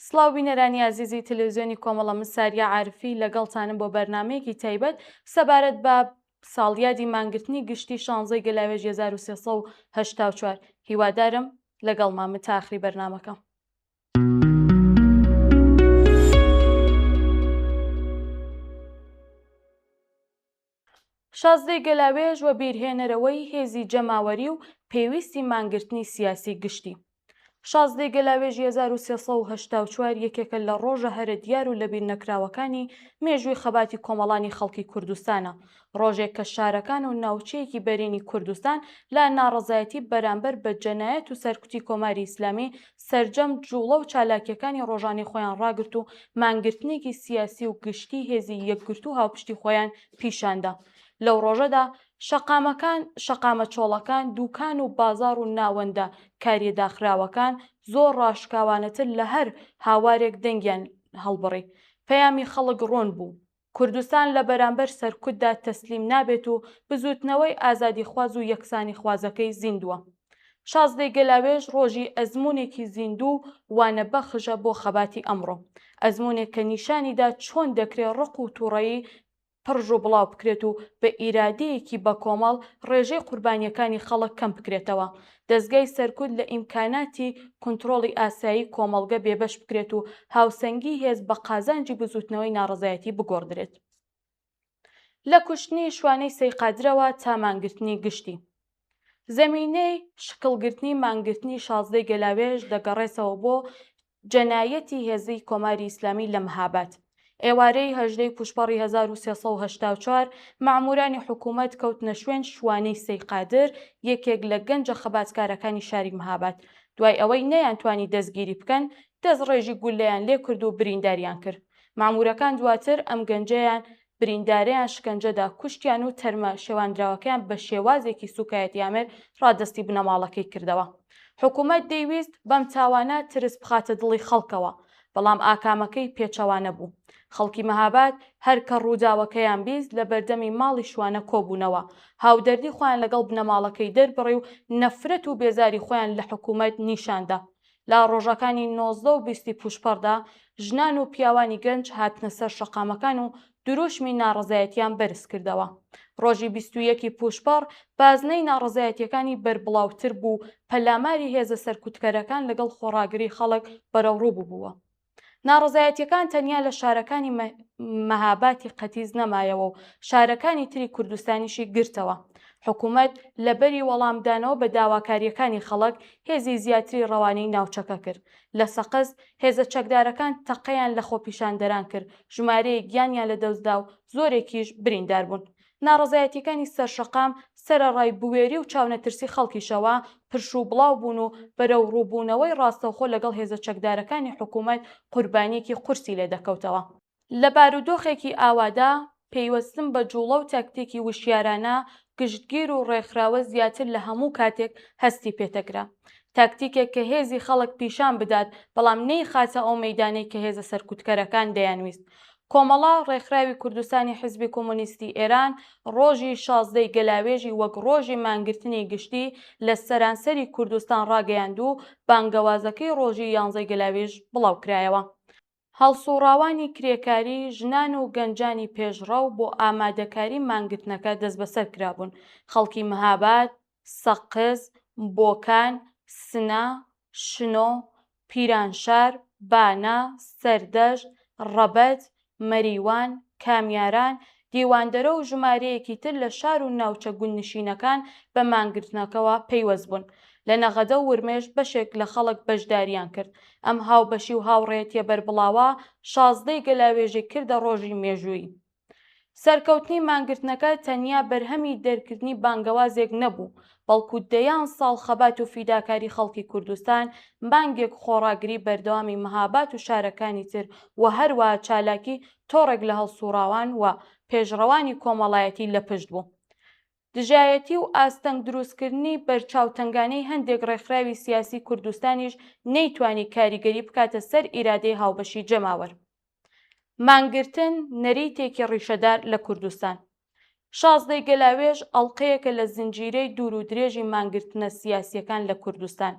سڵاو بینەرانی عزیزی تەلەڤیزیۆنی کۆمەڵە من ساریە عارفی لەگەڵتانم بۆ بەرنامەیەکی تایبەت سەبارەت بە ساڵیادی مانگرتنی گشتی 16 گەلاوێژ 1384 هیوادارم لەگەڵمان تا ئاخری بەرنامەکە. شازدەی گەلاوێژ وە بیرهێنەرەوەی هێزی جەماوەری و پێویستی مانگرتنی سیاسی گشتی. شازدەی گەلاوێژ 1384 یەکێکە لە ڕۆژە هەرە دیار و لەبیر نەکراوەکانی مێژووی خەباتی کۆمەڵانی خەڵکی کوردستانە، ڕۆژێک کە شارەکان و ناوچەیەکی بەرینی کوردستان لا ناڕەزایەتی بەرامبەر بە جەنایەت و سەرکوتی کۆماری ئیسلامی سەرجەم جوڵە و چالاکیەکانی ڕۆژانی خۆیان ڕاگرت و مانگرتنێکی سیاسی و گشتی هێزی یەکگرت و هاوپشتی خۆیان پیشاندا. لەو ڕۆژەدا شەقامە چۆڵەکان، دووکان و بازاڕ و ناوەندە کاریەداخراوەکان زۆر ڕاشکاوانەتر لە هەر هاوارێک دەنگیان هەڵبڕی. پەیامی خەڵک ڕۆن بوو، کوردستان لە بەرامبەر سەرکوتدا تەسلیم نابێت و بزوتنەوەی ئازادیخواز و یەکسانی خوازەکەی زیندووە. شازدەی گەلاوێژ ڕۆژی ئەزموونێکی زیندوو وانەبەخشە بۆ خەباتی ئەمڕۆ، ئەزموونێک کە نیشانیدا چۆن دەکرێت ڕق و تووڕەیی پڕژ و بڵاو بکرێت و بە ئیرادەیەکی بە کۆمەڵ ڕێژەی قوربانیەکانی خەڵک کەم بکرێتەوە، دەستگای سەرکوت لە ئیمکاناتی کنترۆڵی ئاسایی کۆمەڵگە بێبەش بکرێت و هاوسەنگی هێز بە قازانجی بزوتنەوەی ناڕەزایەتی بگۆڕدرێت. لە کوشتنی شوانەی سەیقادرەوە تا مانگرتنی گشتی. زەمینەی شکڵگرتنی مانگرتنی شازدەی گەلاوێژ دەگەڕێتەوە بۆ جەنایەتی هێزی کۆماری ئیسلامی لە مەهاباد. ئێوارەی هەژدەی پوشپەڕی 1384 مامورانی حکوومەت کەوتنە شوێن شوانەی سەیقادر، یەکێک لە گەنجە خەباتکارەکانی شاری مەهاباد. دوای ئەوەی نەیانتوانی دەستگیری بکەن، دەست ڕێژی گولەیان لێ کرد و برینداریان کرد. مامورەکان دواتر ئەم گەنجەیان بریندارەیان شکنجەدا، کوشتیان و تەرمە شێواندراوەکەیان بە شێوازێکی سوکایەتیامێر ڕادەستی بنەماڵەکەی کردەوە. حکوومەت دەیویست بەم تاوانە ترس بخاتە دڵی خەڵکەوە، بەڵام ئاکامەکەی پێچەوانە بوو. خەڵکی مەهاباد هەر کە ڕووداوەکەیان بیست لە بەردەمی ماڵی شوانە کۆبوونەوە، هاودەردی خۆیان لەگەڵ بنەماڵەکەی دەربڕی و نەفرەت و بێزاری خۆیان لە حکوومەت نیشاندا. لە ڕۆژەکانی 19 و 20 پوشپەڕدا ژنان و پیاوانی گەنج هاتنە سەر شەقامەکان و دروشمی ناڕەزایەتیان بەرز کردەوە. ڕۆژی 21 پوشپەڕ بازنەی ناڕەزایەتیەکانی بەربڵاوتر بوو، پەلاماری هێزە سەرکوتکەرەکان لەگەڵ خۆڕاگری خەڵک بەرەوڕوو بووبووە. ناڕەزایەتیەکان تەنیا لە شارەکانی مەهاباتی قەتیز نەمایەوە و شارەکانی تری کوردستانیشی گرتەوە. حکوومەت لەبەری وەڵامدانەوە بە داواکاریەکانی خەڵک هێزی زیاتری ڕەوانەی ناوچەکە کرد. لە سەقز هێزە چەکدارەکان تەقەیان لە خۆپیشاندەران کرد، ژمارەیە گیانیان لە دەستدا و زۆرێکیش بریندار بوون. ناڕەزایەتیەکانی سەرشەقام سەرەڕای بوێری و چاونەترسی خەڵکیشەوە پرش و بڵاو بوون و بەرەو ڕووبوونەوەی ڕاستەوخۆ لەگەڵ هێزە چەکدارەکانی حکوومەت قوربانیەکی قورسی لێ دەکەوتەوە. لە بارودۆخێکی ئاوادا پەیوەستن بە جوڵە و تاکتێکی وشیارانە گشتگیر و ڕێکخراوە زیاتر لە هەموو کاتێک هەستی پێتەکرا. تاکتیکێک کە هێزی خەڵک پیشان بدات، بەڵام نەیخاتە ئەو مەیدانەی کە هێزە سەرکوتکەرەکان دەیانویست. کۆمەڵە ڕێکخراوی کوردستانی حیزبی کۆمۆنیستی ئێران ڕۆژی 16 گەلاوێژی وەک ڕۆژی مانگرتنی گشتی لە سەرانسەری کوردستان ڕاگەیاند و بانگەوازەکەی ڕۆژی 11 گەلاوێژ بڵاوکرایەوە. هەڵسوڕاوانی کرێکاری ژنان و گەنجانی پێشڕەو بۆ ئامادەکاری مانگرتنەکە دەست بەسەر کرابوون. خەڵکی مەهاباد، سەقز، بۆکان، سنە، شنۆ، پیرانشار، بانە، سەردەشت، ڕەبەت، مەریوان، کامیاران، دیواندەرە و ژمارەیەکی تر لە شار و ناوچە گوندنشینەکان بە مانگرتنەکەەوە پەیوەست بوون. لە نەغەدە و ورمێژ بەشێک لە خەڵک بەشداریان کرد. ئەم هاوبەشی و هاوڕێتیە بەربڵاوە 16 گەلاوێژی کردە ڕۆژی مێژووی. سەرکەوتنی مانگرتنەکە تەنیا بەرهەمی دەرکردنی بانگەوازێک نەبوو، بەڵکو دەیان ساڵ خەبات و فیداکاری خەڵکی کوردستان بانگێک خۆڕاگری بەردەوامی مەهاباد و شارەکانی تر و هەروە چالاکی تۆڕێک لە هەڵسوڕاوان و پێشڕەوانی کۆمەڵایەتی لە پشت بوو. دژایەتی و ئاستەنگ دروستکردنی بەرچاوتەنگانەی هەندێک ڕێکخراوی سیاسی کوردستانیش نەیتوانی کاریگەری بکاتە سەر ئیرادەی هاوبەشی جەماوەر. مانگرتن نەریتێکی ڕیشەدار لە کوردستان. 16 گەلاوێژ ئەڵقەیەکە لە زنجیرەی دوور و درێژی مانگرتنە سیاسیەکان لە کوردستان.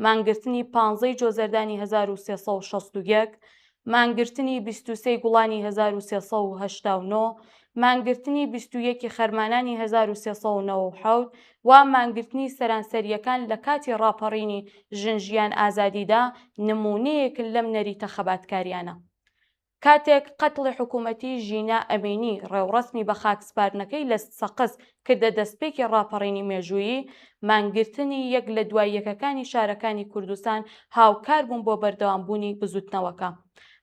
مانگرتنی 15 جۆزەردانی 1361، مانگرتنی 23 گوڵانی 1389، مانگرتنی 21 خەرمانانی 1397 و مانگرتنی سەرانسەریەکان لە کاتی ڕاپەڕینی ژنجیان ئازادیدا نمونەیەکن لەم نەریتە خەباتکاریانە. کاتێک قەتڵی حکوومەتی ژینا ئەمینی ڕێوڕەسمی بە خاکسپارنەکەی لە سەقز کردە دەستپێکی ڕاپەڕینی مێژوویی، مانگرتنی یەک لە دوای یەکەکانی شارەکانی کوردستان هاوکار بوون بۆ بەردەوامبوونی بزوتنەوەکە.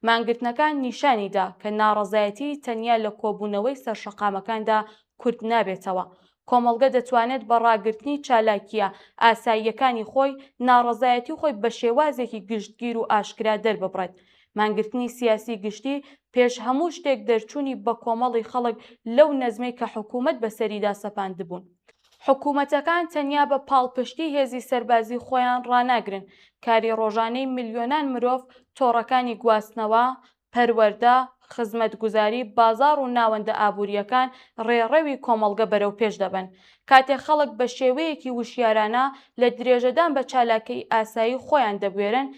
مانگرتنەکان نیشانیدا کە ناڕەزایەتی تەنیا لە کۆبوونەوەی سەرشەقامەکاندا کورت نابێتەوە. کۆمەڵگە دەتوانێت بە ڕاگررتنی چالاکیە ئاساییەکانی خۆی ناڕەزایەتی خۆی بە شێوازێکی گشتگیر و ئاشکرا دەرببڕێت. مانگرتنی سیاسی گشتی پێش هەموو شتێک دەرچوونی بە کۆمەڵی خەڵک لەو نەزمەی کە حکوومەت بەسەریدا سەپاندبوون. حکوومەتەکان تەنیا بە پاڵپشتی هێزی سەربازی خۆیان ڕاناگرن، کاری ڕۆژانەی ملیۆنان مرۆڤ، تۆڕەکانی گواستنەوە، پەروەردە، خزمەتگوزاری، بازاڕ و ناوەندە ئابوووریەکان ڕێڕەوی کۆمەڵگە بەرەو پێش دەبن. کاتێک خەڵک بە شێوەیەکی وشیارانە لە درێژەدان بە چالاکەی ئاسایی خۆیان دەبوێرن،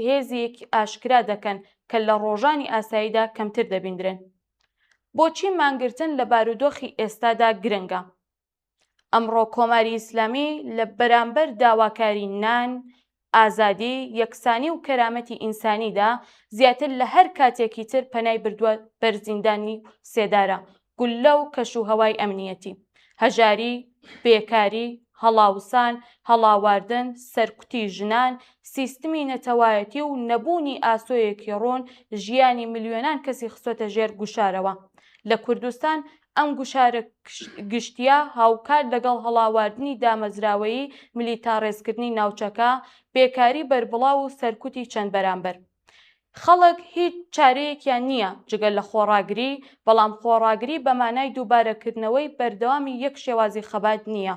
هێزێکی ئاشکرا دەکەن کە لە ڕۆژانی ئاساییدا کەمتر دەبیندرێن. بۆچی مانگرتن لە بارودۆخی ئێستادا گرنگە؟ ئەمڕۆ کۆماری ئیسلامی لە بەرامبەر داواکاری نان، ئازادی، یەکسانی و کەرامەتی ئینسانیدا زیاتر لە هەر کاتێکی تر پەنای بردووە بەرزیندانی سێدارە، گولە و کەشوهەوای ئەمنیەتی، هەژاری، بێکاری، هەڵاوسان، هەڵاواردن، سەرکوتی ژنان، سیستمی نەتەوایەتی و نەبوونی ئاسۆیەکی ڕۆن ژیانی ملیۆنان کەسی خستۆتە ژێر گوشارەوە. لە کوردستان ئەم گوشارە گشتیە هاوکار لەگەڵ هەڵاواردنی دامەزراوەیی میلیتاڕێزکردنی ناوچەکە، بێکاری بەربڵاو و سەرکوتی چەند بەرامبەر. خەڵک هیچ چارەیەکیان نییە جگەل لە خۆڕاگری، بەڵام خۆڕاگری بە مانای دووبارەکردنەوەی بەردەوامی یەک شێوازی خەبات نییە.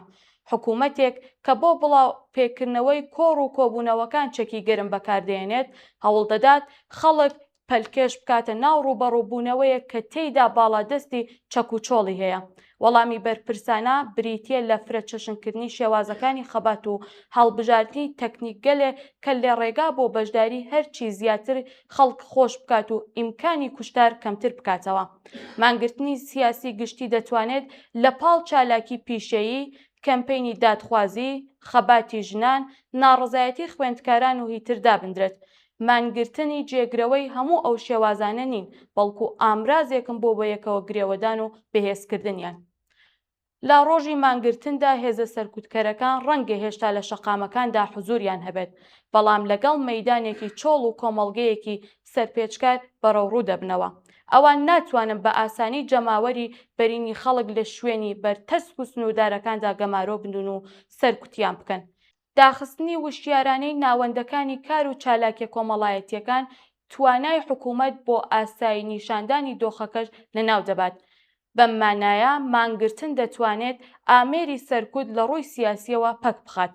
حکوومەتێک کە بۆ بڵاو پێکردنەوەی کۆڕ و کۆبوونەوەکان چەکی گەرم بەکاردێنێت، هەوڵ دەدات خەڵک پەلکێش بکاتە ناو ڕوبەڕووبوونەوەیە کە تێیدا باڵادەستی چەک و چۆڵی هەیە. وەڵامی بەرپرسانە بریتیە لە فرە چەشنکردنی شێوازەکانی خەبات و هەڵبژاردننی تەکنیکگەلێ کە لێ ڕێگا بۆ بەشداری هەرچی زیاتر خەڵک خۆش بکات و ئیمکانی کوشتار کەمتر بکاتەوە. مانگرتنی سیاسی گشتی دەتوانێت لە پاڵ چالاکی پیشەیی، کەمپینی دادخوازی، خەباتی ژنان، ناڕەزایەتی خوێندکاران و هیتردا بندرێت. مانگرتنی جێگرەوەی هەموو ئەو شێوازانە نین، بەڵکو ئامرازێکم بۆ بەیەکەوە گرێوەدان و بەهێزکردنیان. لە ڕۆژی مانگرتندا هێزە سەرکوتکەرەکان ڕەنگە هێشتا لە شەقامەکاندا حوزوریان هەبێت، بەڵام لەگەڵ مەیدانێکی چۆڵ و کۆمەڵگەیەکی سەرپێچکار بەڕێو ڕوو دەبنەوە. ئەوان ناتوانن بە ئاسانی جەماوەری بەرینی خەڵک لە شوێنی بەرتەسک و سنووردارەکاندا گەمارۆ بنون و سەرکوتیان بکەن. داخستنی وشیارانەی ناوەندەکانی کار و چالاکیە کۆمەڵایەتیەکان توانای حکوومەت بۆ ئاسایی نیشاندانی دۆخەکەش لەناو دەبات. بەم مانایە مانگرتن دەتوانێت ئامێری سەرکوت لە ڕووی سیاسیەوە پەک بخات.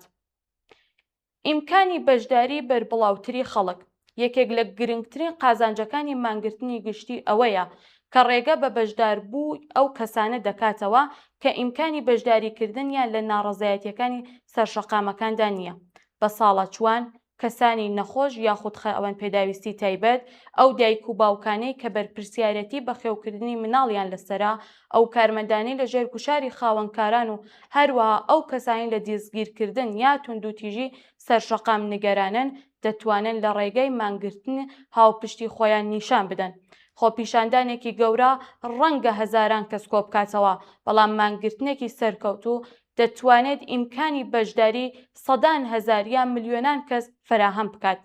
ئیمکانی بەشداری بەربڵاوتری خەڵک یەکێک لە گرنگترین قازانجەکانی مانگرتنی گشتی ئەوەیە کە ڕێگە بە بەشداربوو ئەو کەسانە دەکاتەوە کە ئیمکانی بەشداریکردنیان لە ناڕەزایەتیەکانی سەرشەقامەکاندا نییە. بە ساڵە چوان، کەسانی نەخۆش یاخود خاوەن پێداویستی تایبەت، ئەو دایک و باوکانەی کە بەرپرسیارەتی بەخێوکردنی مناڵیان لەسەرا، ئەو کارمەندانی لە ژێر کوشاری خاوەنکاران و هەروەها ئەو کەسانی لە دەستگیرکردن یا توندوتیژی سەرشەقام نیگەرانن دەتوانن لە ڕێگەی مانگرتن هاوپشتی خۆیان نیشان بدەن. خۆپیشاندانێکی گەورە ڕەنگە هەزاران کەس کۆ بکاتەوە، بەڵام مانگرتنێکی سەرکەوتوو دەتوانێت ئیمکانی بەشداری سەدان هەزار یان ملیۆنان کەس فراهەم بکات.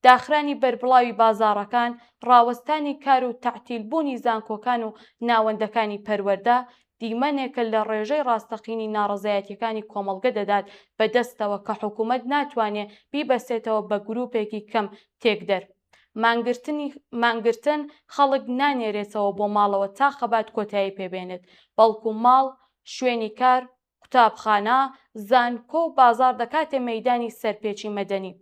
داخرانی بەربڵاوی بازاڕەکان، ڕاوەستانی کار و تەعتیلبوونی زانکۆکان و ناوەندەکانی پەروەردە دیمەنێکە لە ڕێژەی ڕاستەقینی ناڕەزایەتیەکانی کۆمەڵگە دەدات بەدەستەوە کە حکوومەت ناتوانێت بیبەسێتەوە بە گروپێکی کەم تێکدەر. مانگرتن خەڵک نانێرێتەوە بۆ ماڵەوە تا خەبات کۆتایی پێبێنێت، بەڵکو ماڵ، شوێنی کار، قوتابخانە، زانکۆ و بازاڕ دەکاتێ مەیدانی سەرپێچی مەدەنی.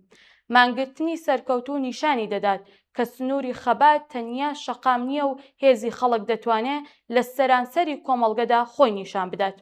مانگرتنی سەرکەوتوو نیشانی دەدات کە سنووری خەبات تەنیا شەقام نییە و هێزی خەڵک دەتوانێت لە سەرانسەری کۆمەڵگەدا خۆی نیشان بدات.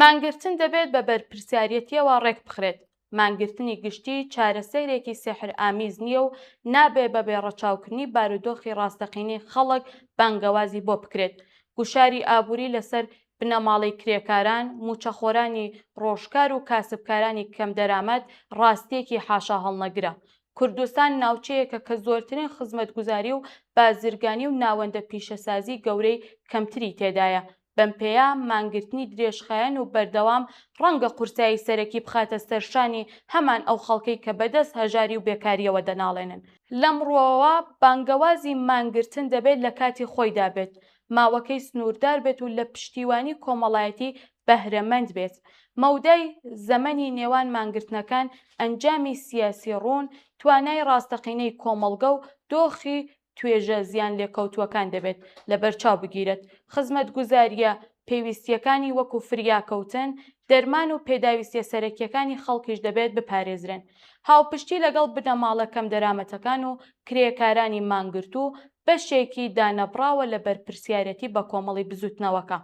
مانگرتن دەبێت بە بەرپرسیارەتیەوە ڕێک بخرێت. مانگرتنی گشتی چارەسەیرێکی سێحر ئامیز نییە و نابێ بە بێڕەچاوکردنی بارودۆخی ڕاستەقینەی خەڵک بانگەوازی بۆ بکرێت. گوشاری ئابووری لەسەر بنەماڵی کرێکاران، موچەخۆرانی ڕۆژکار و کاسبکارانی کەم دەرامەت ڕاستیەکی حاشا هەڵنەگرە. کوردستان ناوچەیەکە کە زۆرترین خزمەتگوزاری و بازرگانی و ناوەندە پیشەسازی گەورەی کەمتری تێدایە. بەم پێەیە مانگرتنی درێژخایەن و بەردەوام ڕەنگە قورسایی سەرەکی بخاتە سەرشانی هەمان ئەو خەڵکەی کە بەدەست هەژاری و بێکاریەوە دەناڵێنن. لەم ڕۆوەوە بانگەوازی مانگرتن دەبێت لە کاتی خۆیدا بێت، ماوەکەی سنووردار بێت و لە پشتیوانی کۆمەڵایەتی بەهرەمەند بێت. مەودای زەمەنی نێوان مانگرتنەکان ئەنجامی سیاسی ڕوون، توانای ڕاستەقینەی کۆمەڵگە و دۆخی توێژە زیان لێکەوتووەکان دەبێت لە بەرچاو بگیرێت. خزمەتگوزاریە پێویستیەکانی وەکو فریاکەوتن، دەرمان و پێداویستیە سەرەکیەکانی خەڵکیش دەبێت بپارێزرێن. هاوپشتی لەگەڵ بنەماڵە کەم دەرامەتەکان و کرێکارانی مانگرت و بەشێکی دانەبراوە لە بەرپرسیارەتی بە کۆمەڵی بزوتنەوەکە.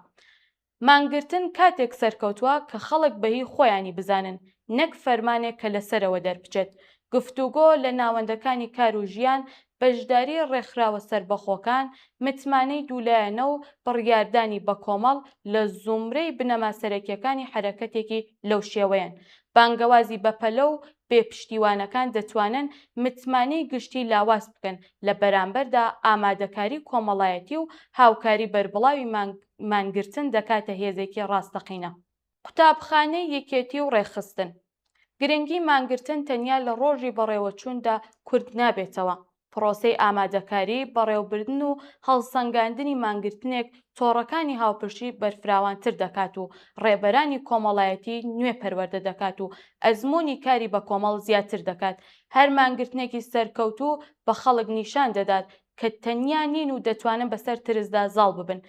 مانگرتن کاتێک سەرکەوتووە کە خەڵک بەهی خۆیانی بزانن، نەک فەرمانێک کە لەسەرەوە دەربچێت. گفتوگۆ لە ناوەندەکانی کار و ژیان، بەشداری ڕێکخراوە سربەخۆکان، متمانەی دوولایەنە و بڕیاردانی بە کۆمەڵ لە زومرەی بنەما سەرەکیەکانی حرەکەتێکی لەو شێوەیەن. بانگەوازی بەپەلە و بێپشتیوانەکان دەتوانن متمانەی گشتی لاواز بکەن لە بەرامبەردا ئامادەکاری کۆمەڵایەتی و هاوکاری بەربڵاوی مانگرتن دەکاتە هێزێکی ڕاستەقینە. قوتابخانەی یەکێتی و ڕێخستن. گرنگی مانگرتن تەنیا لە ڕۆژی بەڕێوەچووندا کورد نابێتەوە. پرۆسەی ئامادەکاری، بەڕێوەبردن و هەڵسەنگاندنی مانگرتنێک تۆڕەکانی هاوپشتی بەرفراوانتر دەکات و ڕێبەرانی کۆمەڵایەتی نوێ پەروەردە دەکات و ئەزموونی کاری بە کۆمەڵ زیاتر دەکات. هەر مانگرتنێکی سەرکەوتوو بە خەڵک نیشان دەدات کە تەنیا نین و دەتوانن بەسەر ترسدا زاڵ ببن.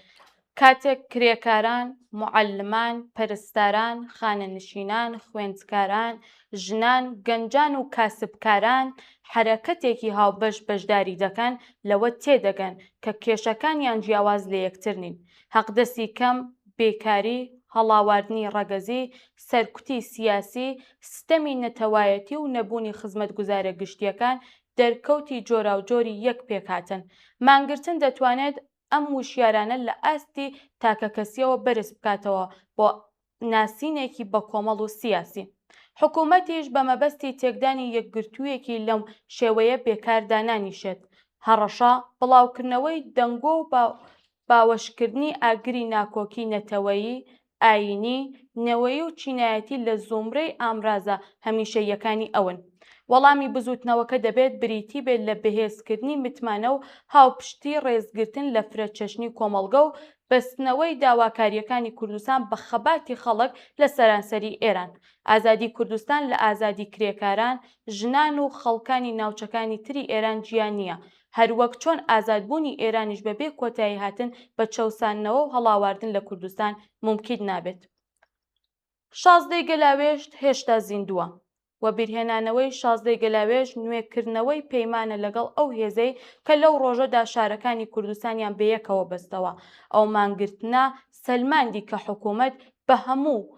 کاتێک کرێکاران، موعەلمان، پەرستاران، خانەنشینان، خوێندکاران، ژنان، گەنجان و کاسبکاران حرەکەتێکی هاوبەش بەشداری دەکەن، لەوە تێدەگەن کە کێشەکانیان جیاواز لە یەکتر نین. حەقدەستی کەم، بێکاری، هەڵاواردنی ڕەگەزی، سەرکوتی سیاسی، ستەمی نەتەوایەتی و نەبوونی خزمەتگوزارە گشتیەکان دەرکەوتی جۆراوجۆری یەک پێکهاتن. مانگرتن دەتوانێت ئەم وشیارانە لە ئاستی تاکەکەسیەوە بەرز بکاتەوە بۆ ناسینێکی بە کۆمەڵ و سیاسی. حکوومەتیش بە مەبەستی تێکدانی یەکگرتوویەکی لەم شێوەیە بێکاردانانیشێت. هەڕەشە، بڵاوکردنەوەی دەنگۆ و باوەشکردنی ئاگری ناکۆکی نەتەوەیی، ئاینی، نەوەیی و چینایەتی لە زومرەی ئامرازە هەمیشەییەکانی ئەون. وەڵامی بزوتنەوەکە دەبێت بریتی بێت لە بەهێزکردنی متمانە و هاوپشتی ڕێزگرتن لە فرەچەشنی کۆمەڵگە و بەستنەوەی داواکاریەکانی کوردستان بە خەباتی خەڵک لە سەرانسەری ئێران. ئازادی کوردستان لە ئازادی کرێکاران، ژنان و خەڵکانی ناوچەکانی تری ئێران گیان نییە. هەروەک چۆن ئازادبوونی ئێرانیش بەبێ کۆتایی هاتن بە چەوسانەوە و هەڵاواردن لە کوردستان ممکن نابێت. 16 گەلاوێژ هێشتا زیندووە. و بیرهێنانەوەی 16 گەلاوێژ نوێکردنەوەی پەیمانە لەگەڵ ئەو هێزەی کە لەو ڕۆژەدا شارەکانی کوردستانیان بەیەکەوە بەستەوە. ئەو مانگرتنە سەلماندی کە حکوومەت بە هەموو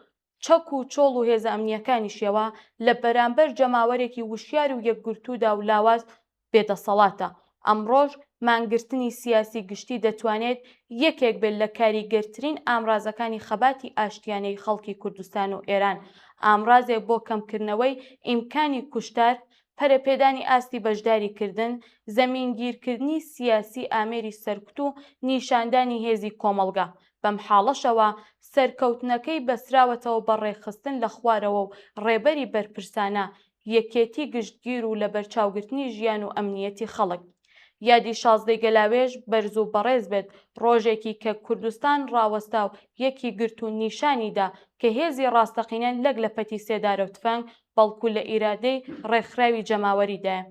چەک و چۆڵ و هێزە ئەمنیەکانیشەوە لە بەرامبەر جەماوەرێکی وشیار و یەکگرتوودا و لاواز بێدەسەڵاتە. ئەمڕۆژ مانگرتنی سیاسی گشتی دەتوانێت یەکێک بێت لە کاریگەرترین ئامرازەکانی خەباتی ئاشتیانەی خەڵکی کوردستان و ئێران. ئامرازێک بۆ کەمکردنەوەی ئیمکانی کوشتار، پەرەپێدانی ئاستی بەشداریکردن، زەمینگیرکردنی سیاسی ئامێری سەرکوت و نیشاندانی هێزی کۆمەڵگە. بەم حاڵەشەوە سەرکەوتنەکەی بەسراوەتەوە بە ڕێخستن لە خوارەوە و ڕێبەری بەرپرسانە، یەکێتی گشتگیر و لە بەرچاوگرتنی ژیان و ئەمنیەتی خەڵک. یادی 16 گەلاوێژ بەرز و بەڕێز بێت، ڕۆژێکی کە کوردستان ڕاوەستا و یەکی گرت و نیشانیدا کە هێزی ڕاستەقینەن لەک لە پەتی سێدارە و تفەنگ بەڵکو لە ئیرادەی ڕێکخراوی جەماوەریدایە.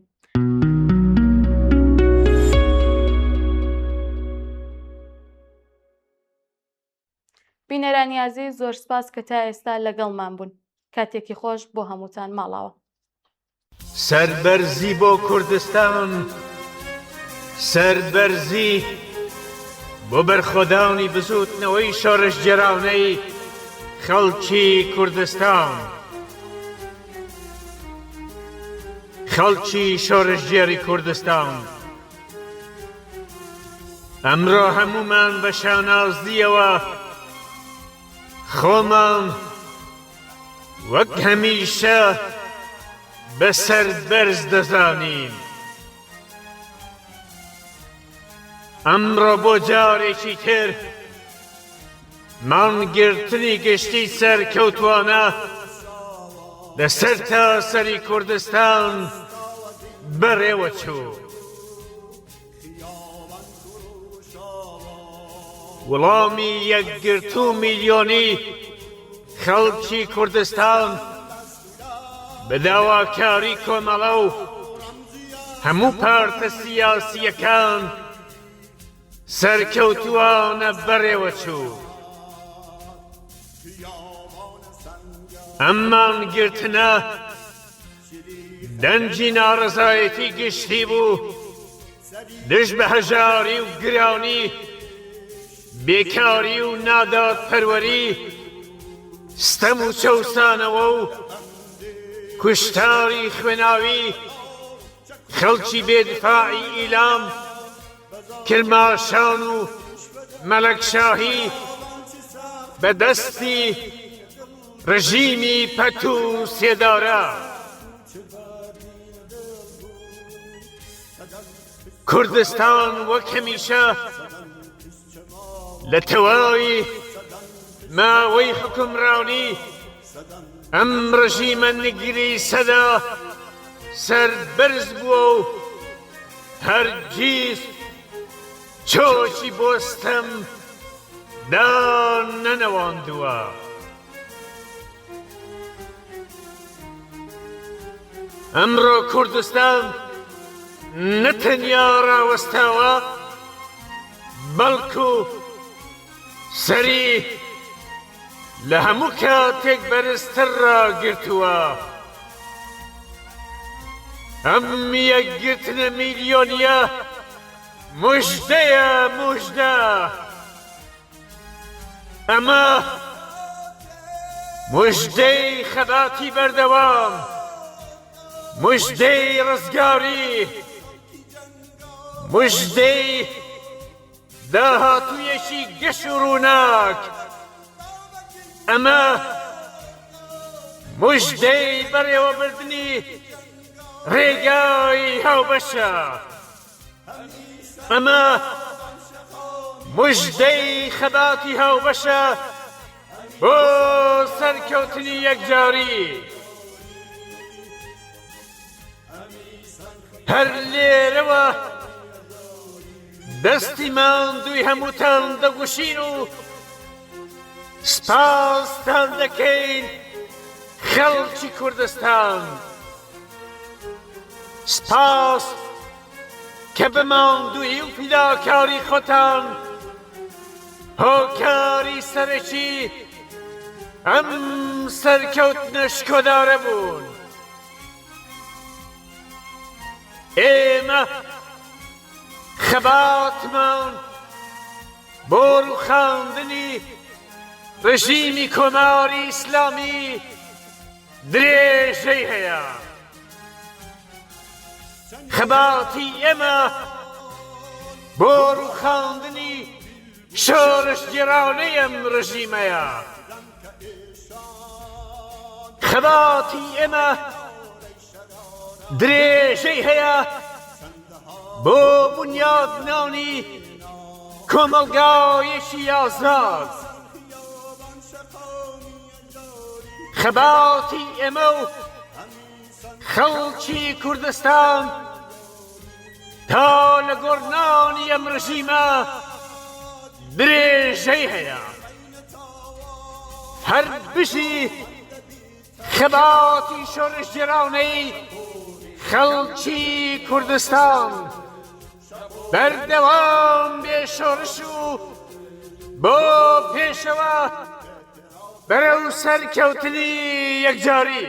بینەرانی ئازیز، زۆر سپاس کە تا ئێستا لەگەڵمان بوون. کاتێکی خۆش بۆ هەمووتان ماڵاوە. سەربەرزی بۆ کوردستان، سەربەرزی بۆ بەرخۆداونی بزوتنەوەی شۆڕش جێراونەی خەڵکی کوردستان. خەڵکی شۆڕژگێری کوردستان ئەمڕۆ هەمومان بە شانازیەوە خۆمان وەک هەمیشە بەسەر بەرز دەزانین. ئەمڕۆ بۆ جارێکی تر مانگرتنی گشتی سەرکەوتوانە لەسەر تاسەری کوردستان بەڕێوە چوو. وەڵامی یەکگرتوو میلیۆنی خەڵکی کوردستان بە داواکاری کۆمەڵە و هەموو پارتە سیاسیەکان سەرکەوتووانە بەڕێوە چوو. ئەم مانگرتنە دەنجی ناڕەزایەتی گشتی بوو دژ بە هەژاری و گرانی، بێکاری و نادادپەروەری، ستەم و چەوسانەوە و کوشتاری خوێناوی خەڵکی بێدفاعی ئیلام، کرماشان و مەلەکشاهی بە دەستی ڕژیمی پەت و سێدارە. کوردستان وەک هەمیشە لە تەواوی ماوەی حکومڕانی ئەم ڕژیمە نیگریسەدا سەربەرز بووە و هەرگیز چۆچی بۆ ستەم دان نەنەواندووە. ئەمڕۆ کوردستان نەتەنیا ڕاوەستاوە، بەڵکو سەری لە هەموو کاتێک بەرزتر ڕاگرتووە. ئەم یەکگرتنە میلیۆنیە موژدەیە موژدە. ئەمە موژدەی خەباتی بەردەوام، موژدەی ڕزگاری، موژدەی داهاتوویەکی گەش و ڕووناک. ئەمە موژدەی بەڕێوەبردنی ڕێگای هاوبەشە. ئەمە موژدەی خەباتی هاوبەشە بۆ سەرکەوتنی یەکجاری. هەر لێرەوە دەستی ماندووی هەمووتان دەگوشین و سپاستان دەکەین خەڵکی کوردستان. سپاس کە بە ماندووی و فیداکاری خۆتان هۆکاری سەرەکی ئەم سەرکەوتنە شکۆدارە بوون. ئێمە خەباتمان بۆ ڕووخاندنی ڕژیمی کۆماری ئیسلامی درێژەی هەیە. خەباتی ئێمە بۆ ڕووخاندنی شۆڕشگێڕانەی ئەم ڕژیمەیە. خەباتی ئێمە درێژەی هەیە بۆ بنیادنانی کۆمەلگایەکی ئازاد. خەباتی ئێمە و خەڵکی کوردستان تا لە گۆڕنانی ئەم ڕژیمە درێژەی هەیە. هەر بژی خەباتی شۆڕشگێڕانەی خەڵکی کوردستان بەردەوام بێشۆڕش و بۆ پێشەوە بەرەو سەرکەوتنی یەکجاری.